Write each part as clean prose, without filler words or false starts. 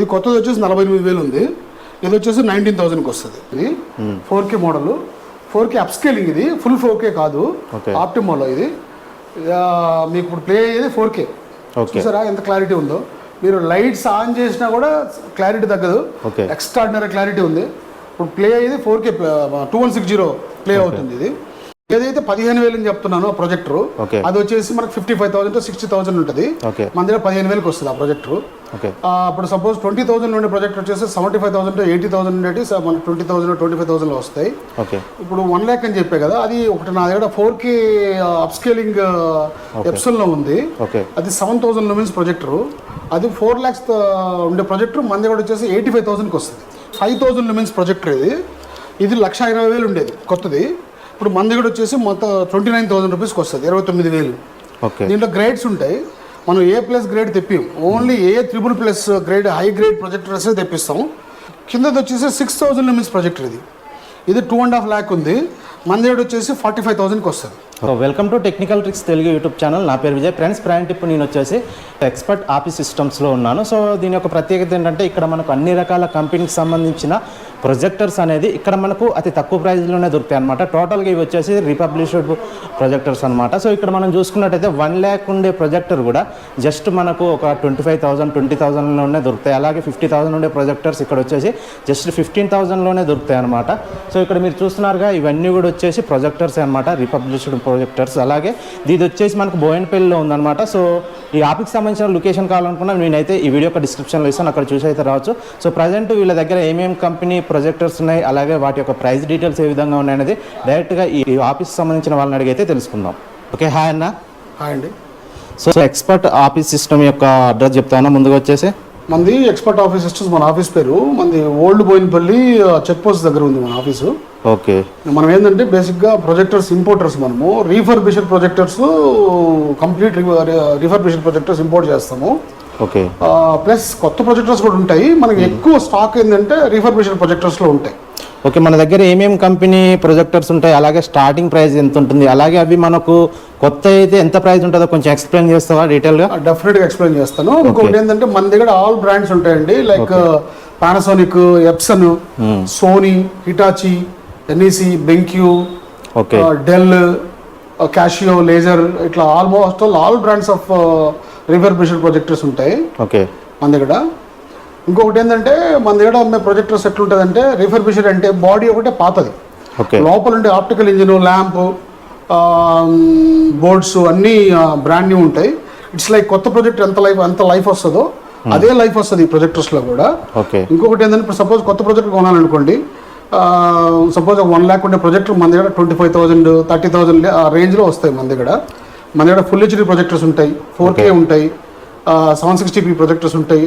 ఇది కొత్తది వచ్చేసి 48,000 ఉంది. ఇది వచ్చేసి 19,000కి వస్తుంది. ఇది 4K మోడల్, 4K అప్స్కేలింగ్. ఇది ఫుల్ 4K కాదు, ఆప్టిమోలో. ఇది మీకు ఇప్పుడు ప్లే అయ్యేది 4K. చూసారా ఎంత క్లారిటీ ఉందో. మీరు లైట్స్ ఆన్ చేసినా కూడా క్లారిటీ తగ్గదు, ఎక్స్ట్రాడినరీ క్లారిటీ ఉంది. ఇప్పుడు ప్లే అయ్యేది 4K 2160 ప్లే అవుతుంది. ఇది ఏదైతే 15,000 అని చెప్తున్నానో ప్రొజెక్టర్, అది వచ్చేసి మనకు 55,000 to 60,000 ఉంటుంది. మన దగ్గర 15,000కి వస్తుంది ఆ ప్రొజెక్టర్. ఇప్పుడు సపోజ్ 20,000 నుండి ప్రొజెక్టర్ వచ్చేసి 75,000 to 80,000 ఉండేది మనకు 20,000 25,000 వస్తాయి. ఇప్పుడు 1 lakh అని చెప్పే కదా, అది ఒకటి నా దగ్గర 4K అప్స్కేలింగ్ ఎప్సన్లో ఉంది. అది 7,000 lumens ప్రొజెక్టర్. అది 4 lakhs ఉండే ప్రొజెక్టర్ మన దగ్గర వచ్చేసి 85,000కి వస్తుంది. 5,000 lumens ప్రొజెక్టర్. ఇది 1,20,000 ఉండేది కొత్తది. ఇప్పుడు మన దగ్గర వచ్చేసి మొత్తం 29,000 రూపీస్కి వస్తుంది, 29,000. దీంట్లో గ్రేడ్స్ ఉంటాయి. మనం A+ గ్రేడ్ తెప్పిం, only A++ grade high grade projectors తెప్పిస్తాం. కిందది వచ్చేసి 6,000 lumens ప్రొజెక్టర్. ఇది 2.5 lakh ఉంది. మన దగ్గర వచ్చేసి 45,000కి వస్తుంది. Welcome to technical tricks Telugu YouTube channel. నా పేరు విజయ్. ఫ్రెండ్స్, ప్రయాణ్ ఇప్పుడు నేను వచ్చేసి ఎక్స్పర్ట్ ఆఫీస్ సిస్టమ్స్లో ఉన్నాను. సో దీని యొక్క ప్రత్యేకత ఏంటంటే ఇక్కడ మనకు అన్ని రకాల కంపెనీకి సంబంధించిన ప్రొజెక్టర్స్ అనేది ఇక్కడ మనకు అతి తక్కువ ప్రైస్లోనే దొరుకుతాయి అనమాట. టోటల్గా ఇవి వచ్చేసి రిపబ్లిష్డ్ ప్రొజెక్టర్స్ అనమాట. సో ఇక్కడ మనం చూసుకున్నట్టయితే 1 lakh ఉండే ప్రొజెక్టర్ కూడా జస్ట్ మనకు ఒక 25,000 20,000లోనే దొరుకుతాయి. అలాగే 50,000 ఉండే ప్రొజెక్టర్స్ ఇక్కడ వచ్చేసి జస్ట్ 15,000లోనే దొరుకుతాయి అనమాట. సో ఇక్కడ మీరు చూస్తున్నారుగా, ఇవన్నీ కూడా వచ్చేసి ప్రొజెక్టర్స్ అనమాట, రిపబ్లిష్డ్ ప్రొజెక్టర్స్. అలాగే ఇది వచ్చేసి మనకు బోయన్పల్లిలో ఉందన్నమాట. సో ఈ ఆఫీస్కి సంబంధించిన లొకేషన్ కావాలనుకున్నా నేనైతే ఈ వీడియో యొక్క డిస్క్రిప్షన్లో ఇస్తాను, అక్కడ చూసి అయితే రావచ్చు. సో ప్రజెంట్ వీళ్ళ దగ్గర ఏమేమి కంపెనీ ప్రొజెక్టర్స్ ఉన్నాయి, అలాగే వాటి యొక్క ప్రైస్ డీటెయిల్స్ ఏ విధంగా ఉన్నాయనేది డైరెక్ట్గా ఈ ఆఫీస్కి సంబంధించిన వాళ్ళని అడిగైతే తెలుసుకుందాం. ఓకే, హాయ్ అన్న. హాయ్ అండి. సో ఎక్స్పర్ట్ ఆఫీస్ సిస్టమ్ యొక్క అడ్రస్ చెప్తాను ముందుగా వచ్చేసి. మంది ఎక్స్పర్ట్ ఆఫీస్ సిస్టమ్స్, మన ఆఫీస్ పేరు. మంది ఓల్డ్ బోయిన్పల్లి చెక్ పోస్ట్ దగ్గర ఉంది మన ఆఫీసు. ఓకే, మనం ఏంటంటే బేసిక్గా ప్రొజెక్టర్స్ ఇంపోర్టర్స్. మనము refurbished projectors, complete refurbished projectors import చేస్తాము. ఓకే, ప్లస్ కొత్త ప్రొజెక్టర్స్ కూడా ఉంటాయి. మనకి ఎక్కువ స్టాక్ ఏంటంటే రీఫర్బిష్డ్ ప్రొజెక్టర్స్లో ఉంటాయి. ఓకే, మన దగ్గర ఏమేమి కంపెనీ ప్రొజెక్టర్స్ ఉంటాయి, అలాగే స్టార్టింగ్ ప్రైస్ ఎంత ఉంటుంది, అలాగే అవి మనకు కొత్త అయితే ఎంత ప్రైస్ ఉంటుందో కొంచెం ఎక్స్ప్లెయిన్ చేస్తావా డీటెయిల్గా? డెఫినెట్గా ఎక్స్ప్లెయిన్ చేస్తాను. ఇంకొకటి ఏంటంటే మన దగ్గర ఆల్ బ్రాండ్స్ ఉంటాయండి. Like Panasonic, Epson, Sony, Hitachi, NEC, BenQ, Dell, Casio, laser, ఇట్లా almost all brands of refurbished projectors ఉంటాయి మన దగ్గర. ఇంకొకటి ఏంటంటే మన దగ్గర అమ్మే ప్రొజెక్టర్స్ ఎట్లుంటుందంటే, రిఫర్బిష్డ్ అంటే బాడీ ఒకటే పాతది, లోపల ఉండే ఆప్టికల్ ఇంజిన్, ల్యాంప్, బోర్డ్స్ అన్నీ బ్రాండ్ న్యూ ఉంటాయి. ఇట్స్ లైక్ కొత్త ప్రొజెక్టర్ ఎంత లైఫ్ వస్తుందో అదే లైఫ్ వస్తుంది ఈ ప్రొజెక్టర్స్లో కూడా. ఇంకొకటి ఏంటంటే, ఇప్పుడు సపోజ్ కొత్త ప్రొజెక్టర్ కొనాలనుకోండి, సపోజ్ 1 lakh ఉండే ప్రొజెక్టర్ మన దగ్గర 25,000 30,000 ఆ రేంజ్లో వస్తాయి మన దగ్గర. మన దగ్గర ఫుల్ హెచ్డీ ప్రొజెక్టర్స్ ఉంటాయి, 4K ఉంటాయి, 760p ప్రొజెక్టర్స్ ఉంటాయి.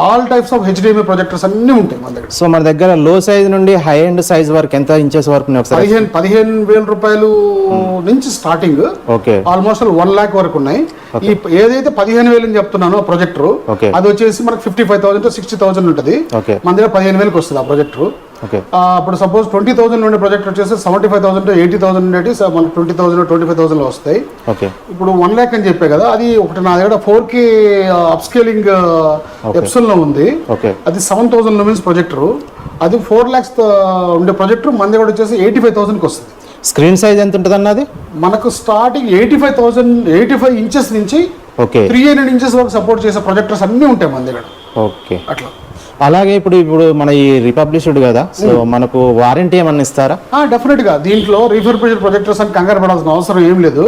All types of HDMI projectors అన్నీ ఉంటాయి మన దగ్గర. సో మన దగ్గర లో సైజ్ నుండి హై ఎండ్ సైజ్ వరకు ఎంత ఇంచెస్ వరకు? 15,000 రూపాయలు నుంచి స్టార్టింగ్ ఆల్మోస్ట్ 1 lakh వరకు ఉన్నాయి. ఈ ఏదైతే 15,000 అని చెప్తున్నానో ప్రొజెక్టర్, అది వచ్చేసి మనకు 55,000 to 60,000 ఉంటుంది. మన దగ్గర 15,000కి వస్తుంది ఆ ప్రొజెక్టర్. ఇప్పుడు సపోజ్ 20,000 ఉండే ప్రొజెక్టర్ వచ్చేసి 75,000 to 80,000 ఉండేది మనకు 20,000 25,000 వస్తాయి. ఇప్పుడు 1 lakh అని చెప్పే కదా, అది ఒకటి నా దగ్గర 4K అప్స్కేలింగ్ ఎప్సన్లో ఉంది. అది 7,000 lumens ప్రొజెక్టర్. అది 4 lakhs ఉండే ప్రొజెక్టర్ మన దగ్గర వచ్చేసి 85,000కి వస్తుంది. స్క్రీన్ సైజ్ ఎంత ఉంటుంది అన్నది? మనకు స్టార్టింగ్ 85 inches నుంచి 300 inches వరకు సపోర్ట్ చేసే ప్రొజెక్టర్స్ అన్నీ ఉంటాయి మన దగ్గర. ఓకే, అట్లా. అలాగే ఇప్పుడు మన ఈ రిపబ్లిష్డ్ కదా, సో మనకు వారంటీ ఏమన్నా ఇస్తారా? డెఫినెట్గా. దీంట్లో రీఫర్బిష్డ్ ప్రొజెక్టర్స్ అని కంగారు పడాల్సిన అవసరం ఏం లేదు.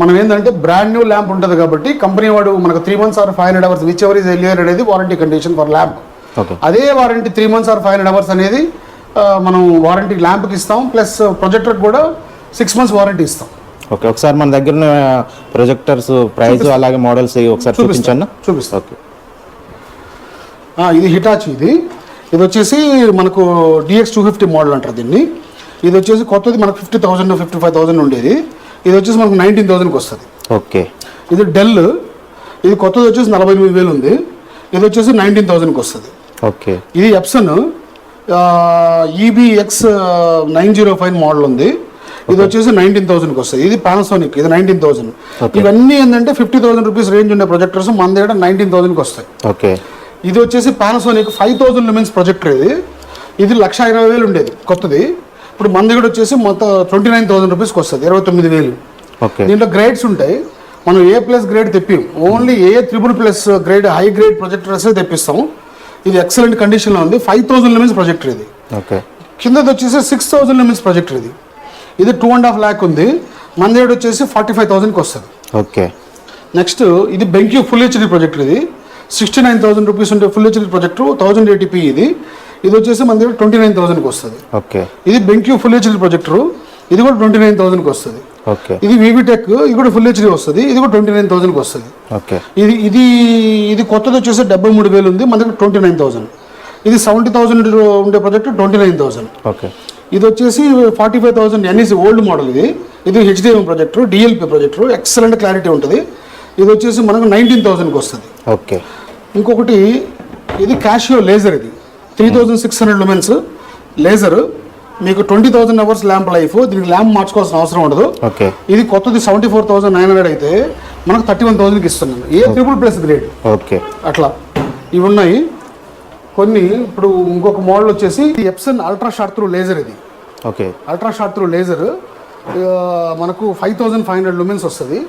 మనం ఏంటంటే బ్రాండ్ న్యూ ల్యాంప్ ఉంటుంది కాబట్టి కంపెనీ వాడు మనకు 3 months or 500 hours which ever is earlier అనేది వారంటీ కండిషన్ ఫర్ ల్యాంప్. అదే వారంటీ 3 months or 500 hours అనేది మనం వారంటీ ల్యాంప్కి ఇస్తాం, ప్లస్ ప్రొజెక్టర్ కూడా 6 months వారంటీ ఇస్తాం. ఓకే, ఒకసారి మన దగ్గర ఉన్న ప్రొజెక్టర్స్ ప్రైస్ అలాగే మోడల్స్ ఒకసారి చూపించండి. చూపిస్తా. ఓకే, ఇది హిటాచి. ఇది వచ్చేసి మనకు DX250 మోడల్ అంటారు దీన్ని. ఇది వచ్చేసి కొత్తది మనకు 50,000 55,000 ఉండేది. ఇది వచ్చేసి మనకు 19,000కి వస్తుంది. ఓకే, ఇది డెల్. ఇది కొత్తది వచ్చేసి 48,000 ఉంది. ఇది వచ్చేసి 19,000కి వస్తుంది. ఓకే, ఇది ఎప్సన్ EBX 905 మోడల్ ఉంది. ఇది వచ్చేసి 19,000కి వస్తుంది. ఇది పానాసోనిక్, ఇది 19,000. ఇవన్నీ ఏంటంటే 50,000 రూపీస్ రేంజ్ ఉండే ప్రొజెక్టర్స్ మన దగ్గర 19,000కి వస్తాయి. ఓకే, ఇది వచ్చేసి పానాసోనిక్ 5000 లూమెన్స్ ప్రొజెక్టర్. ఇది 1,20,000 ఉండేది కొత్తది. ఇప్పుడు మన దగ్గర వచ్చేసి మొత్తం 29,000 రూపీస్కి వస్తుంది, 29,000. ఓకే. దీంట్లో గ్రేడ్స్ ఉంటాయి. మనం A+ గ్రేడ్ తెప్పిం, only A++ grade high grade projectors తెప్పిస్తాము. ఇది ఎక్సలెంట్ కండిషన్లో ఉంది. 5000 లూమెన్స్ ప్రొజెక్టర్ ఇది. ఓకే. కిందది వచ్చేసి 6000 లూమెన్స్ ప్రొజెక్టర్. ఇది 2.5 lakh ఉంది. మన దగ్గర వచ్చేసి 45,000కి వస్తుంది. ఓకే. నెక్స్ట్ ఇది బెంక్యూ ఫుల్ హెచ్డి ప్రొజెక్టర్. ఇది 69,000 రూపీస్ ఉంటే ఫుల్ హెచ్డి ప్రొజెక్టర్ 1080p. ఇది వచ్చేసి మన దగ్గర 29,000కి వస్తుంది. ఓకే. ఇది బెంక్యూ ఫుల్ హెచ్డి ప్రొజెక్టర్. ఇది కూడా 29,000కి వస్తుంది. ఓకే. ఇది వివిటెక్, ఇది కూడా ఫుల్ హెచ్డి వస్తుంది. ఇది కూడా 29,000కి వస్తుంది. ఓకే. ఇది ఇది ఇది కొత్తది వచ్చేసి 73,000 ఉంది. మన దగ్గర 29,000. ఇది 70,000 ఉండే ప్రొజెక్టర్ 29,000. ఓకే. ఇది వచ్చేసి 45,000 NEC ఓల్డ్ మోడల్. ఇది HDMI projector, DLP projector, excellent clarity ఉంటుంది. ఇది వచ్చేసి మనకు 19,000కి వస్తుంది. ఓకే. ఇంకొకటి ఇది క్యాషియో లేజర్. ఇది 3600 లూమెన్స్ లేజర్. మీకు 20,000 అవర్స్ ల్యాంప్ లైఫ్. దీనికి ల్యాంప్ మార్చుకోవాల్సిన అవసరం ఉండదు. ఓకే. ఇది కొత్తది 74,900 అయితే మనకు 31,000కి ఇస్తున్నాను. A++ grade. ఓకే. అట్లా ఇవి ఉన్నాయి కొన్ని. ఇప్పుడు ఇంకొక మోడల్ వచ్చేసి Epson ultra short throw laser. ఇది okay. Ultra short throw laser మనకు 5,500 లూమెన్స్ వస్తుంది.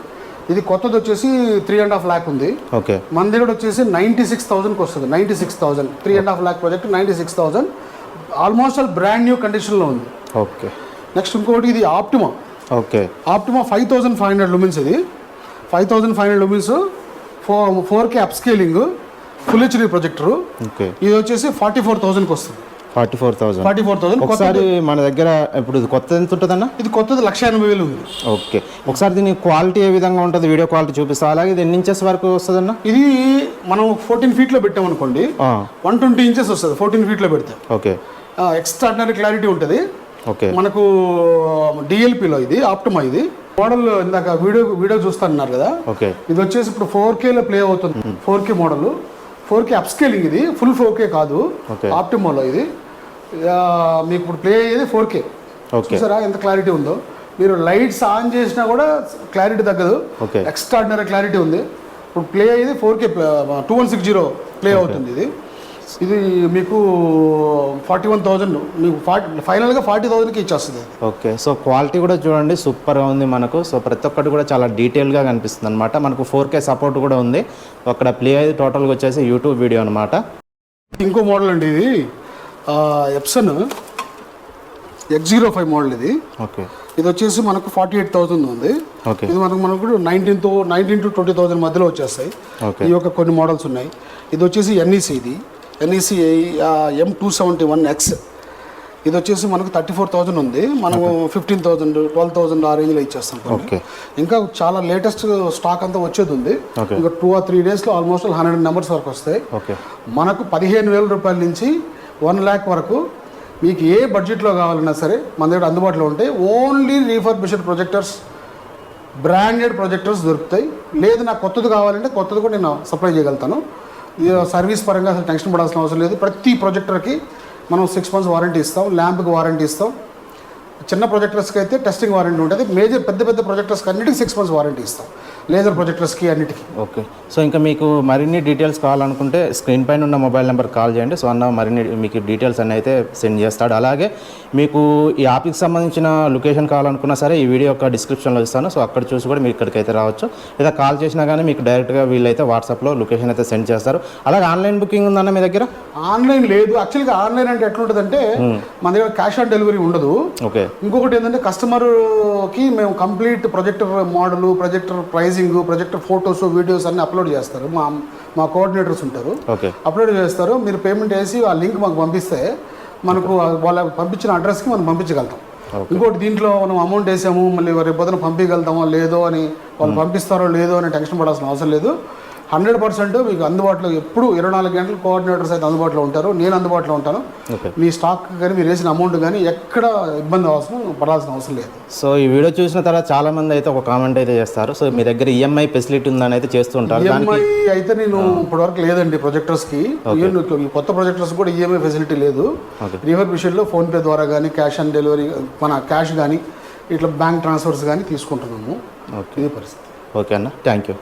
ఇది కొత్తది వచ్చేసి 3.5 lakh ఉంది. ఓకే. మన దగ్గర వచ్చేసి 96,000కి వస్తుంది. 96,000 3.5 lakh project 96,000 almost all brand new కండిషన్లో ఉంది. ఓకే. నెక్స్ట్ ఇంకొకటి ఇది ఆప్టిమా. ఓకే. Optima 5,500 lumens. ఇది 5,500 lumens 4K upscaling full HD projector. Okay. ఇది వచ్చేసి 44,000కి వస్తుంది. 44,000. ఒకసారి మన దగ్గర ఇప్పుడు ఇది కొత్త ఎంత ఉంటుందన్న? ఇది కొత్తది 1,80,000 ఉంది. ఓకే. ఒకసారి దీని క్వాలిటీ ఏ విధంగా ఉంటుంది, వీడియో క్వాలిటీ చూపిస్తా. అలాగే ఇది ఎన్ని ఇంచెస్ వరకు వస్తుందన్న? ఇది మనం 14 ఫీట్లో పెట్టామనుకోండి, 120 ఇంచెస్ వస్తుంది 14 ఫీట్లో పెడితే. ఓకే. ఎక్స్ట్రాడినరీ క్లారిటీ ఉంటుంది. ఓకే. మనకు DLPలో ఇది ఆప్టిమా. ఇది మోడల్ ఇందాక వీడియో చూస్తానన్నారు కదా. ఓకే. ఇది వచ్చేసి ఇప్పుడు 4Kలో ప్లే అవుతుంది. 4K model, 4K upscaling. ఇది ఫుల్ 4K కాదు. ఆప్టిమాలో ఇది మీకు ఇప్పుడు ప్లే అయ్యేది 4K. చూసారా ఎంత క్లారిటీ ఉందో. మీరు లైట్స్ ఆన్ చేసినా కూడా క్లారిటీ తగ్గదు. ఎక్స్ట్రాడినరీ క్లారిటీ ఉంది. ఇప్పుడు ప్లే అయ్యేది 4K 2160 ప్లే అవుతుంది. ఇది మీకు 41,000 మీకు ఫైనల్గా 40,000కి ఇచ్చేస్తుంది. ఓకే. సో క్వాలిటీ కూడా చూడండి సూపర్గా ఉంది మనకు. సో ప్రతి ఒక్కటి కూడా చాలా డీటెయిల్గా కనిపిస్తుంది అనమాట. మనకు 4K సపోర్ట్ కూడా ఉంది. అక్కడ ప్లే అయ్యేది టోటల్గా వచ్చేసి యూట్యూబ్ వీడియో అనమాట. ఇంకో మోడల్ అండి ఇది ఎప్సన్ X05 మోడల్. ఇది ఓకే. ఇది వచ్చేసి మనకు 48,000 ఉంది. ఓకే. ఇది మనకు 19 to 20,000 మధ్యలో వచ్చేస్తాయి. ఈ యొక్క కొన్ని మోడల్స్ ఉన్నాయి. ఇది వచ్చేసి NEC. ఇది NEC M271X. ఇది వచ్చేసి మనకు 34,000 ఉంది. మనము 15,000 12,000 ఆ రేంజ్లో ఇచ్చేస్తాం. ఓకే. ఇంకా చాలా లేటెస్ట్ స్టాక్ అంతా వచ్చేది ఉంది. ఇంకా 2 or 3 డేస్లో ఆల్మోస్ట్ 100 నెంబర్స్ వరకు వస్తాయి. మనకు 15,000 రూపాయల నుంచి 1 lakh వరకు మీకు ఏ బడ్జెట్లో కావాలన్నా సరే మన దగ్గర అందుబాటులో ఉంటాయి. Only refurbished projectors, branded projectors దొరుకుతాయి. లేదు నాకు కొత్తది కావాలంటే కొత్తది కూడా నేను సప్లై చేయగలుగుతాను. సర్వీస్ పరంగా అసలు టెన్షన్ పడాల్సిన అవసరం లేదు. ప్రతి ప్రొజెక్టర్కి మనం 6 months వారంటీ ఇస్తాం. ల్యాంప్కి వారంటీ ఇస్తాం. చిన్న ప్రొజెక్టర్స్కి అయితే టెస్టింగ్ వారంటీ ఉంటుంది. మేజర్ పెద్ద ప్రొజెక్టర్స్కి అన్నిటికీ 6 months వారంటీ ఇస్తాం. లేజర్ ప్రొజెక్టర్స్కి అన్నిటికీ. ఓకే. సో ఇంకా మీకు మరిన్ని డీటెయిల్స్ కావాలనుకుంటే స్క్రీన్ పైన ఉన్న మొబైల్ నెంబర్ కాల్ చేయండి. సో అన్న మరిన్ని మీకు డీటెయిల్స్ అన్నీ అయితే సెండ్ చేస్తాడు. అలాగే మీకు ఈ యాప్కి సంబంధించిన లొకేషన్ కావాలనుకున్నా సరే ఈ వీడియో యొక్క డిస్క్రిప్షన్లో ఇస్తాను. సో అక్కడ చూసి కూడా మీరు ఇక్కడికైతే రావచ్చు. లేదా కాల్ చేసినా కానీ మీకు డైరెక్ట్గా వీళ్ళైతే వాట్సాప్లో లొకేషన్ అయితే సెండ్ చేస్తారు. అలాగే ఆన్లైన్ బుకింగ్ ఉందన్న మీ దగ్గర? ఆన్లైన్ లేదు. యాక్చువల్గా ఆన్లైన్ అంటే ఎట్లుంటుందంటే మన దగ్గర క్యాష్ ఆన్ డెలివరీ ఉండదు. ఓకే. ఇంకొకటి ఏంటంటే కస్టమర్కి మేము complete projector model, projector pricing, projector photos, videos అన్ని అప్లోడ్ చేస్తారు. మా కోఆర్డినేటర్స్ ఉంటారు. అప్లోడ్ చేస్తారు. మీరు పేమెంట్ వేసి ఆ లింక్ మాకు పంపిస్తే మనకు వాళ్ళ పంపించిన అడ్రస్కి మనం పంపించగలుగుతాం. ఇంకోటి దీంట్లో మనం అమౌంట్ వేసాము మళ్ళీ రేపు పొద్దున పంపించగలుగుతామో లేదో అని వాళ్ళు పంపిస్తారో లేదో అని టెన్షన్ పడాల్సిన అవసరం లేదు. 100% మీకు అందుబాటులో ఎప్పుడు 24 గంటలు కోఆర్డినేటర్స్ అయితే అందుబాటులో ఉంటారు. నేను అందుబాటులో ఉంటాను. మీ స్టాక్ కానీ మీరు వేసిన అమౌంట్ కానీ ఎక్కడ ఇబ్బంది పడాల్సిన అవసరం లేదు. సో ఈ వీడియో చూసిన తర్వాత చాలా మంది అయితే ఒక కామెంట్ అయితే చేస్తారు. సో మీ దగ్గర EMI ఫెసిలిటీ ఉందని అయితే చేస్తుంటారు. EMI అయితే నేను ఇప్పటివరకు లేదండి ప్రొజెక్టర్స్కి. కొత్త ప్రొజెక్టర్స్ కూడా EMI ఫెసిలిటీ లేదు. రీఫర్బిష్డ్లో ఫోన్పే ద్వారా కానీ క్యాష్ ఆన్ డెలివరీ మన క్యాష్ కానీ ఇట్లా బ్యాంక్ ట్రాన్స్ఫర్స్ కానీ తీసుకుంటున్నాము. ఇది పరిస్థితి. ఓకే అన్న, థ్యాంక్ యూ.